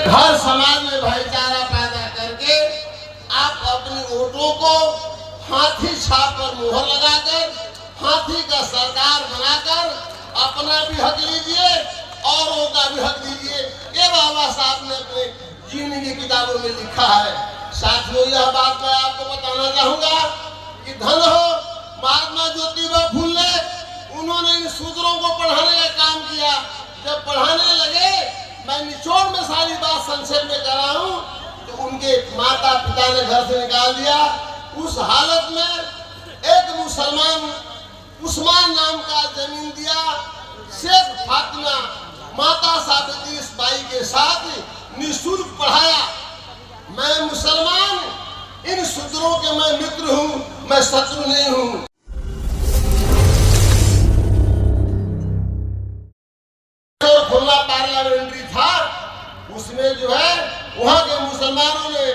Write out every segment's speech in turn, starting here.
हर समाज में भाईचारा पैदा करके आप अपनी वोटों को हाथी छाप पर मुहर लगाकर हाथी का सरकार बनाकर अपना भी हक लीजिए औरों का भी हक लीजिए। ये बाबा साहब ने अपने जीवन की किताबों में लिखा है। साथियों, यह बात मैं आपको बताना चाहूंगा कि धन हो महात्मा ज्योतिबा फुले, उन्होंने इन शूद्रों को पढ़ाने का काम किया। जब पढ़ाने लगे, मैं निचोड़ में सारी बात संक्षेप में कर रहा हूँ, तो उनके माता पिता ने घर से निकाल दिया। उस हालत में एक मुसलमान उस्मान नाम का जमीन दिया, शेख फातिमा माता साबित्री इस बाई के साथ निःशुल्क पढ़ाया। मैं मुसलमान, इन शूद्रों के मैं मित्र हूँ, मैं शत्रु नहीं हूँ। खुला पार्लियामेंट्री था, उसमें जो है वहाँ के मुसलमानों ने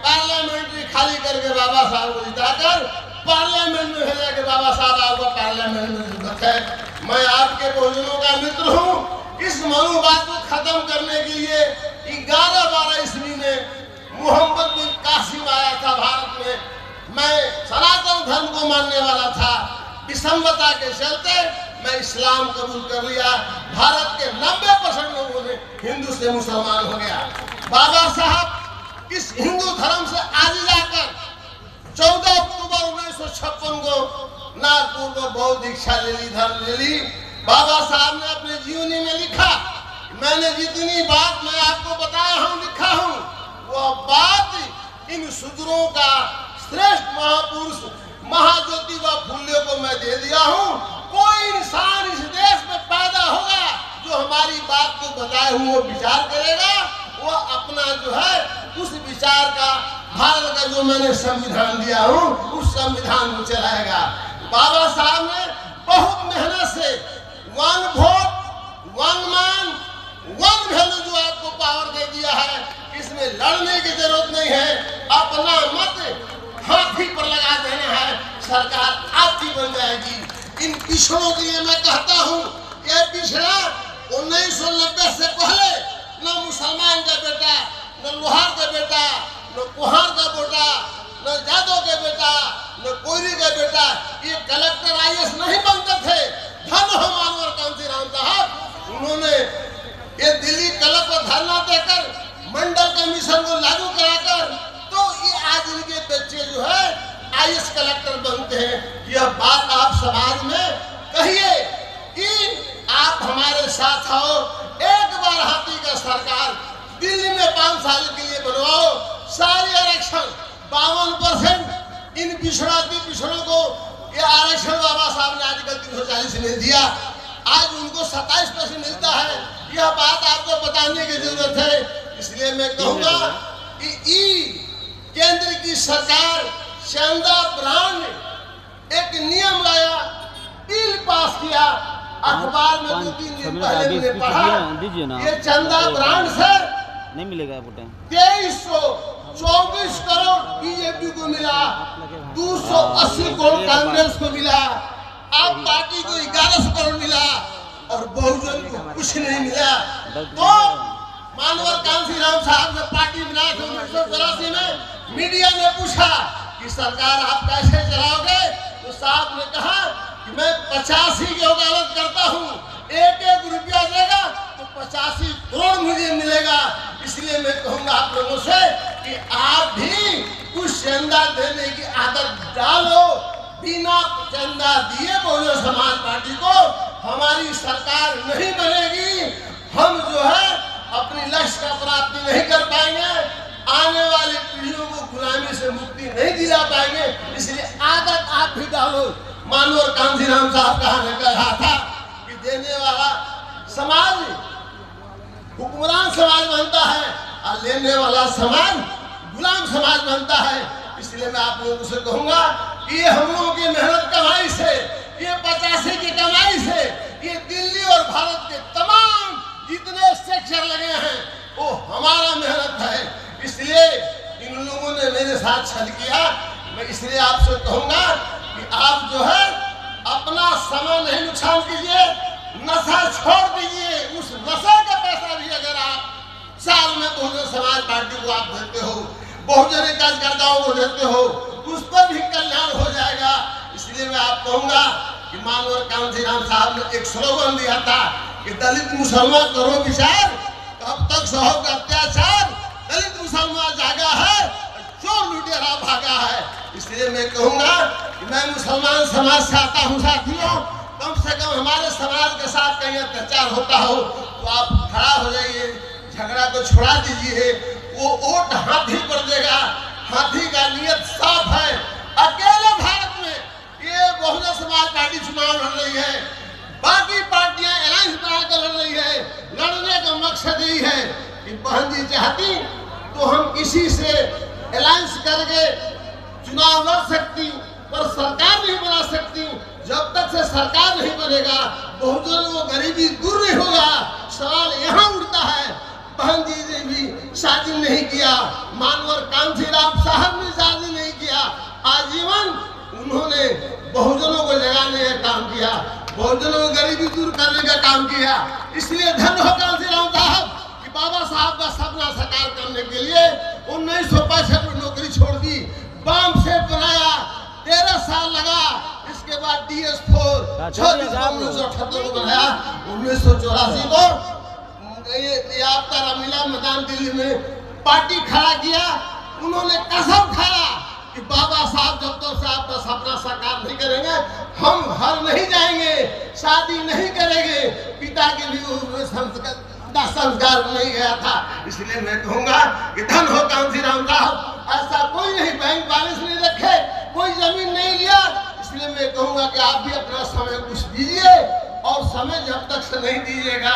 पार्लियामेंट्री खाली करके बाबा साहब को जिताकर पार्लियामेंट में भेजा कि बाबा साहब आपका पार्लियामेंट में जरूरत है। मैं आपके बहुजनों का मित्र हूँ। इस मनोवाद को खत्म करने के लिए 11-12 ईस्वी में मोहम्मद बिन कासिम आया था भारत में। मैं सनातन धर्म को मानने वाला था, विषमता के चलते मैं इस्लाम कबूल कर लिया। भारत के 90% लोगों ने हिंदू से मुसलमान हो गया। बाबा साहब इस हिंदू धर्म से आगे जाकर 14 अक्टूबर 1956 को नागपुर में बौद्ध दीक्षा ले ली, धर्म ले ली। बाबा साहब ने अपने जीवनी में लिखा, मैंने जितनी बात मैं आपको बताया हूँ, लिखा हूँ, वह बात इन शूद्रों का श्रेष्ठ महापुरुष महाज्योतिबा फुले को मैं दे दिया हूँ। कोई इंसान इस देश में पैदा होगा जो हमारी बात को बताए हुए विचार करेगा, वो अपना जो है उस विचार का, भारत का जो मैंने संविधान दिया हूँ, उस संविधान को चलाएगा। बाबा साहब ने बहुत मेहनत से one vote one man one value जो आपको पावर दे दिया है, इसमें लड़ने की जरूरत नहीं है। अपना मत हाथी पर लगा देना है, सरकार आपकी बन जाएगी। इन पिछड़ों के लिए मैं कहता हूँ, ये पिछड़ा 1990 से पहले न मुसलमान का बेटा, न लोहार का बेटा, न कुहार का बेटा, न जादव का बेटा, न कोयरी का बेटा, ये कलेक्टर IAS नहीं बनते थे। धन हो मानवर कांशीराम साहब, उन्होंने ये दिल्ली क्लब पर धरना देकर मंडल कमीशन को लागू कराकर, तो ये आज इनके बच्चे जो है IAS कलेक्टर बनते हैं। यह बात आप समाज में कहिए कि आप हमारे साथ आओ, एक बार हाथी का सरकार दिल्ली में 5 साल के लिए बनवाओ, सारे आरक्षण 52% इन पिछड़ों को ये आरक्षण बाबा साहब ने आजकल 340 ने दिया, आज उनको 27% मिलता है। यह बात आपको बताने की जरूरत है। इसलिए मैं कहूँगा कि केंद्र की सरकार चंदा ब्रांड ने एक नियम लाया, बिल पास किया, अखबार में 2-3 दिन पहले मैंने पढ़ा, ये चंदा ब्रांड से नहीं मिलेगा। 2324 करोड़ बीजेपी को मिला, 280 करोड़ कांग्रेस को मिला, आप पार्टी को 1100 करोड़ मिला और बहुजन को कुछ नहीं मिला। तो मानवर कांशीराम साहब ने पार्टी बनाई थी 1984 में। मीडिया ने पूछा कि सरकार आप कैसे चलाओगे, तो साहब ने कहा कि मैं 85 की वकालत करता हूँ, 1-1 रुपया देगा तो 85 करोड़ मुझे मिलेगा। इसलिए मैं कहूँगा आप लोगों से कि आप भी कुछ चंदा देने की आदत डालो। बिना चंदा दिए बहुजन समाज पार्टी को हमारी सरकार नहीं बनेगी। हम जो है अपनी लक्ष्य का प्राप्ति नहीं कर पाएंगे, आने वाली पीढ़ियों को गुलामी से मुक्ति नहीं दिला पाएंगे। इसलिए आदत आप भी डालो। मानवर कांशीराम साहब कहा था कि देने वाला समाज हुक्मरान समाज बनता है और लेने वाला समाज गुलाम समाज बनता है। इसलिए मैं आप लोगों से कहूंगा कि ये हम लोगों की मेहनत कमाई से, ये 85 की कमाई से, ये दिल्ली और भारत के तमाम जितने सेक्टर लगे हैं वो हमारा मेहनत है। इसलिए इन लोगों ने मेरे साथ छल किया। मैं इसलिए आपसे कहूंगा कि आप जो है अपना समय नहीं नुकसान कीजिए, नशा छोड़ दीजिए। उस नशे का पैसा भी अगर आप साल में बहुजन समाज पार्टी को आप देते हो, बहुजन कार्यकर्ताओं को देते हो, उस पर भी कल्याण हो जाएगा। इसलिए मैं आप कहूंगा कि मानवर कांशीराम साहब ने एक स्लोगन दिया था कि दलित मुसलमान करो विचार, कब तक सहोगे अत्याचार, दलित मुसलमान जागा है, चोर लुटेरा भागा है। इसलिए मैं कहूंगा कि मैं मुसलमान समाज से आता हूँ साथियों, कम से कम हमारे समाज के साथ कहीं अत्याचार होता हो तो आप खड़ा हो जाइए, झगड़ा को छुड़ा दीजिए। वो वोट हाथी पर देगा, हाथी का नियत साफ है। अकेले भारत में ये बहुजन समाज पार्टी चुनाव लड़ रही है, बाकी पार्टियां अलायंस बनाकर लड़ रही है। लड़ने का मकसद यही है कि बहन जी चाहती तो हम किसी से अलायंस करके चुनाव लड़ सकती, पर सरकार नहीं बना सकती। जब तक से सरकार नहीं बनेगा बहुजनों को गरीबी दूर नहीं होगा। सवाल यहाँ उठता है, बहन जी ने भी शादी नहीं किया, मानवर कांशीराम साहब ने शादी नहीं किया, आजीवन उन्होंने बहुजनों को जगाने का काम किया, बहुजनों को गरीबी दूर करने का काम किया। इसलिए धन्य हो कांशीराम साहब कि बाबा साहब का सपना साकार करने के लिए 1965 में नौकरी छोड़ दी, बम से बनाया, 13 साल लगा। इसके बाद DS4 1978 को बनाया, 1984 को ये आपका रामलीला मैदान दिल्ली में पार्टी खड़ा किया। उन्होंने कसम खाया कि बाबा साहब जब तक से आपका सपना साकार नहीं करेंगे हम घर नहीं जाएंगे, शादी नहीं करेंगे। पिता के भी संस्कार नहीं गया था। इसलिए मैं कहूंगा कि धन हो कांशीराम साहब, ऐसा कोई नहीं बैंक बैलेंस नहीं रखे, कोई जमीन नहीं लिया। इसलिए मैं कहूंगा कि आप भी अपना समय कुछ दीजिए, और समय जब तक से नहीं दीजिएगा